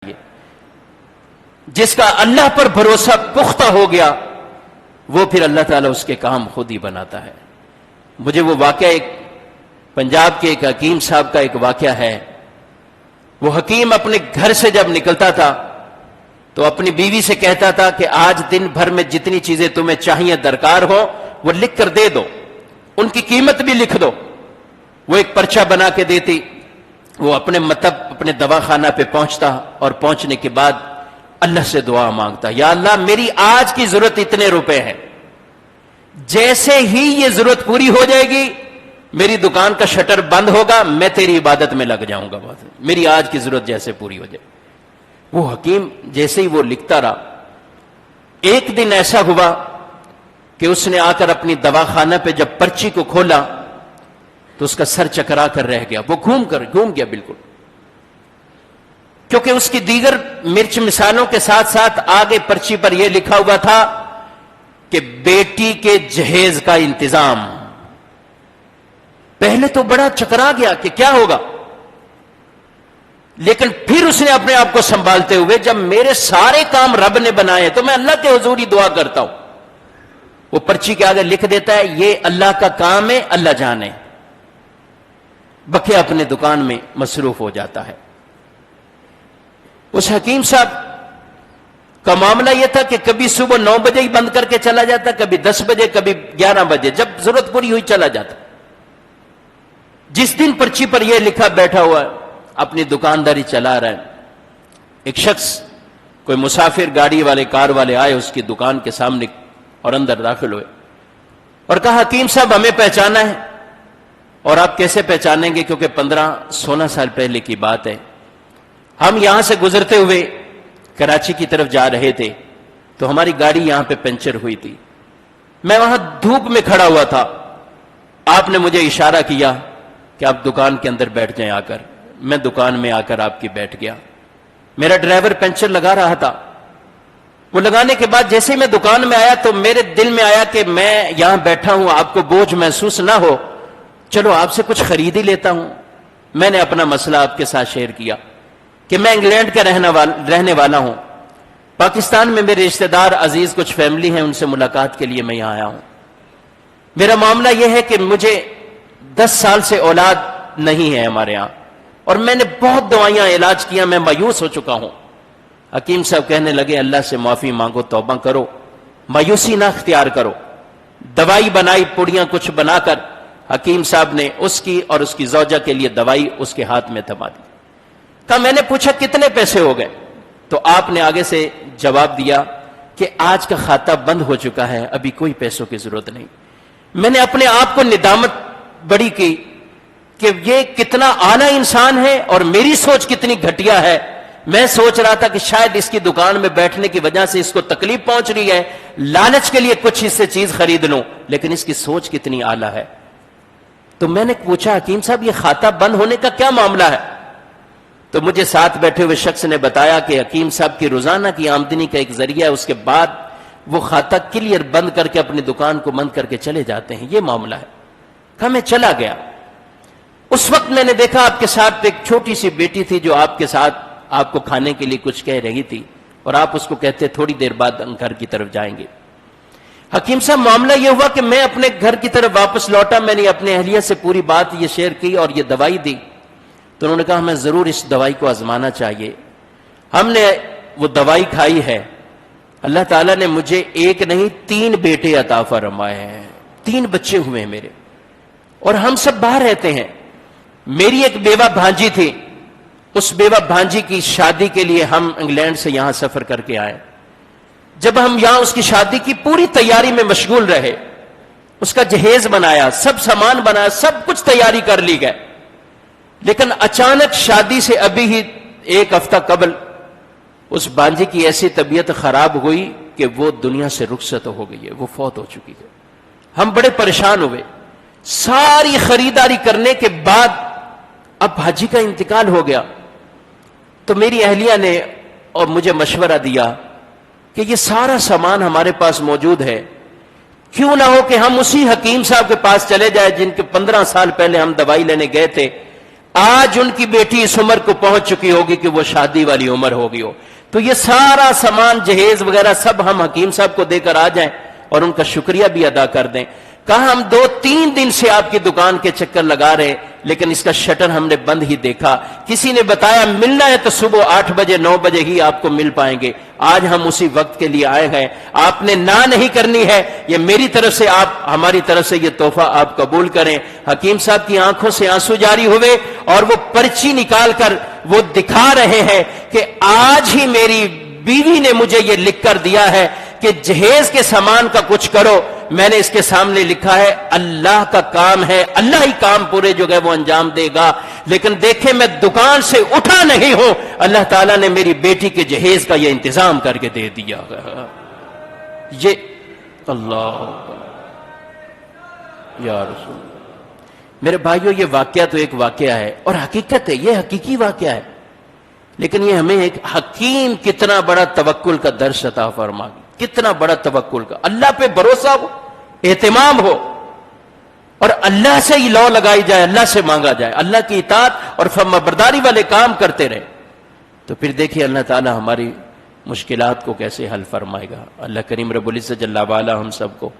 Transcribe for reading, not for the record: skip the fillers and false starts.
جس کا اللہ پر بھروسہ پختہ ہو گیا وہ پھر اللہ تعالیٰ اس کے کام خود ہی بناتا ہے۔ مجھے وہ واقعہ ایک پنجاب کے ایک حکیم صاحب کا ایک واقعہ ہے۔ وہ حکیم اپنے گھر سے جب نکلتا تھا تو اپنی بیوی سے کہتا تھا کہ آج دن بھر میں جتنی چیزیں تمہیں چاہیے درکار ہو وہ لکھ کر دے دو، ان کی قیمت بھی لکھ دو۔ وہ ایک پرچہ بنا کے دیتی، وہ اپنے مطلب اپنے دواخانہ پہ پہنچتا اور پہنچنے کے بعد اللہ سے دعا مانگتا، یا اللہ میری آج کی ضرورت اتنے روپے ہیں، جیسے ہی یہ ضرورت پوری ہو جائے گی میری دکان کا شٹر بند ہوگا، میں تیری عبادت میں لگ جاؤں گا، میری آج کی ضرورت جیسے پوری ہو جائے۔ وہ حکیم جیسے ہی وہ لکھتا رہا، ایک دن ایسا ہوا کہ اس نے آ کر اپنی دواخانہ پہ جب پرچی کو کھولا تو اس کا سر چکرا کر رہ گیا، وہ گھوم گیا بالکل، کیونکہ اس کی دیگر مرچ مثالوں کے ساتھ ساتھ آگے پرچی پر یہ لکھا ہوا تھا کہ بیٹی کے جہیز کا انتظام۔ پہلے تو بڑا چکرا گیا کہ کیا ہوگا، لیکن پھر اس نے اپنے آپ کو سنبھالتے ہوئے، جب میرے سارے کام رب نے بنائے تو میں اللہ کے حضور ہی دعا کرتا ہوں، وہ پرچی کے آگے لکھ دیتا ہے یہ اللہ کا کام ہے، اللہ جانے، بقیہ اپنے دکان میں مصروف ہو جاتا ہے۔ اس حکیم صاحب کا معاملہ یہ تھا کہ کبھی صبح 9 بجے ہی بند کر کے چلا جاتا، کبھی 10 بجے، کبھی 11 بجے، جب ضرورت پوری ہوئی چلا جاتا۔ جس دن پرچی پر یہ لکھا بیٹھا ہوا ہے، اپنی دکانداری چلا رہا ہے، ایک شخص کوئی مسافر گاڑی والے کار والے آئے اس کی دکان کے سامنے اور اندر داخل ہوئے اور کہا حکیم صاحب ہمیں پہچانا ہے۔ اور آپ کیسے پہچانیں گے، کیونکہ 15-16 سال پہلے کی بات ہے، ہم یہاں سے گزرتے ہوئے کراچی کی طرف جا رہے تھے تو ہماری گاڑی یہاں پہ پنچر ہوئی تھی، میں وہاں دھوپ میں کھڑا ہوا تھا، آپ نے مجھے اشارہ کیا کہ آپ دکان کے اندر بیٹھ جائیں آ کر، میں دکان میں آ کر آپ کی بیٹھ گیا۔ میرا ڈرائیور پنچر لگا رہا تھا، وہ لگانے کے بعد جیسے میں دکان میں آیا تو میرے دل میں آیا کہ میں یہاں بیٹھا ہوں، آپ کو بوجھ محسوس نہ ہو، چلو آپ سے کچھ خرید ہی لیتا ہوں۔ میں نے اپنا مسئلہ آپ کے ساتھ شیئر کیا کہ میں انگلینڈ کا رہنے والا ہوں، پاکستان میں میرے رشتہ دار عزیز کچھ فیملی ہیں، ان سے ملاقات کے لیے میں یہاں آیا ہوں۔ میرا معاملہ یہ ہے کہ مجھے 10 سال سے اولاد نہیں ہے ہمارے ہاں، اور میں نے بہت دوائیاں علاج کیا، میں مایوس ہو چکا ہوں۔ حکیم صاحب کہنے لگے اللہ سے معافی مانگو، توبہ کرو، مایوسی نہ اختیار کرو۔ دوائی بنائی، پوڑیاں کچھ بنا کر حکیم صاحب نے اس کی اور اس کی زوجہ کے لیے دوائی اس کے ہاتھ میں تھما دی۔ کہا میں نے پوچھا کتنے پیسے ہو گئے، تو آپ نے آگے سے جواب دیا کہ آج کا کھاتا بند ہو چکا ہے، ابھی کوئی پیسوں کی ضرورت نہیں۔ میں نے اپنے آپ کو ندامت بڑی کی کہ یہ کتنا اعلیٰ انسان ہے اور میری سوچ کتنی گھٹیا ہے۔ میں سوچ رہا تھا کہ شاید اس کی دکان میں بیٹھنے کی وجہ سے اس کو تکلیف پہنچ رہی ہے، لالچ کے لیے کچھ اس سے چیز خرید لوں، لیکن اس کی سوچ کتنی اعلیٰ ہے۔ تو میں نے پوچھا حکیم صاحب یہ کھاتا بند ہونے کا کیا معاملہ ہے؟ تو مجھے ساتھ بیٹھے ہوئے شخص نے بتایا کہ حکیم صاحب کی روزانہ کی آمدنی کا ایک ذریعہ ہے، اس کے بعد وہ کھاتا کلیئر بند کر کے اپنی دکان کو بند کر کے چلے جاتے ہیں، یہ معاملہ ہے۔ کہا میں چلا گیا۔ اس وقت میں نے دیکھا آپ کے ساتھ ایک چھوٹی سی بیٹی تھی جو آپ کے ساتھ آپ کو کھانے کے لیے کچھ کہہ رہی تھی، اور آپ اس کو کہتے تھوڑی دیر بعد ہم گھر کی طرف جائیں گے۔ حکیم صاحب معاملہ یہ ہوا کہ میں اپنے گھر کی طرف واپس لوٹا، میں نے اپنے اہلیہ سے پوری بات یہ شیئر کی اور یہ دوائی دی، تو انہوں نے کہا ہمیں ضرور اس دوائی کو آزمانا چاہیے۔ ہم نے وہ دوائی کھائی ہے، اللہ تعالیٰ نے مجھے ایک نہیں 3 بیٹے عطا فرمائے ہیں، 3 بچے ہوئے ہیں میرے، اور ہم سب باہر رہتے ہیں۔ میری ایک بیوہ بھانجی تھی، اس بیوہ بھانجی کی شادی کے لیے ہم انگلینڈ سے یہاں سفر کر کے آئے۔ جب ہم یہاں اس کی شادی کی پوری تیاری میں مشغول رہے، اس کا جہیز بنایا، سب سامان بنایا، سب کچھ تیاری کر لی گئے، لیکن اچانک شادی سے ابھی ہی 1 ہفتہ قبل اس بانجی کی ایسی طبیعت خراب ہوئی کہ وہ دنیا سے رخصت ہو گئی ہے، وہ فوت ہو چکی ہے۔ ہم بڑے پریشان ہوئے، ساری خریداری کرنے کے بعد اب بھاجی کا انتقال ہو گیا، تو میری اہلیہ نے اور مجھے مشورہ دیا کہ یہ سارا سامان ہمارے پاس موجود ہے، کیوں نہ ہو کہ ہم اسی حکیم صاحب کے پاس چلے جائیں جن کے 15 سال پہلے ہم دوائی لینے گئے تھے، آج ان کی بیٹی اس عمر کو پہنچ چکی ہوگی کہ وہ شادی والی عمر ہوگی ہو، تو یہ سارا سامان جہیز وغیرہ سب ہم حکیم صاحب کو دے کر آ جائیں اور ان کا شکریہ بھی ادا کر دیں۔ کہا ہم 2-3 دن سے آپ کی دکان کے چکر لگا رہے لیکن اس کا شٹر ہم نے بند ہی دیکھا، کسی نے بتایا ملنا ہے تو صبح 8 بجے 9 بجے ہی آپ کو مل پائیں گے، آج ہم اسی وقت کے لیے آئے ہیں، آپ نے نہ نہیں کرنی ہے، یہ میری طرف سے، آپ ہماری طرف سے یہ تحفہ آپ قبول کریں۔ حکیم صاحب کی آنکھوں سے آنسو جاری ہوئے اور وہ پرچی نکال کر وہ دکھا رہے ہیں کہ آج ہی میری بیوی نے مجھے یہ لکھ کر دیا ہے کہ جہیز کے سامان کا کچھ کرو، میں نے اس کے سامنے لکھا ہے اللہ کا کام ہے، اللہ ہی کام پورے جو ہے وہ انجام دے گا، لیکن دیکھیں میں دکان سے اٹھا نہیں ہوں، اللہ تعالیٰ نے میری بیٹی کے جہیز کا یہ انتظام کر کے دے دیا۔ یہ اللہ یا رسول، میرے بھائیوں یہ واقعہ تو ایک واقعہ ہے اور حقیقت ہے، یہ حقیقی واقعہ ہے، لیکن یہ ہمیں ایک حکیم کتنا بڑا توکل کا درس عطا فرما گی، کتنا بڑا توکل کا، اللہ پہ بھروسہ ہو، اہتمام ہو اور اللہ سے ہی لو لگائی جائے، اللہ سے مانگا جائے، اللہ کی اطاعت اور فرمانبرداری والے کام کرتے رہے، تو پھر دیکھیے اللہ تعالی ہماری مشکلات کو کیسے حل فرمائے گا۔ اللہ کریم رب العزت جل وعلا ہم سب کو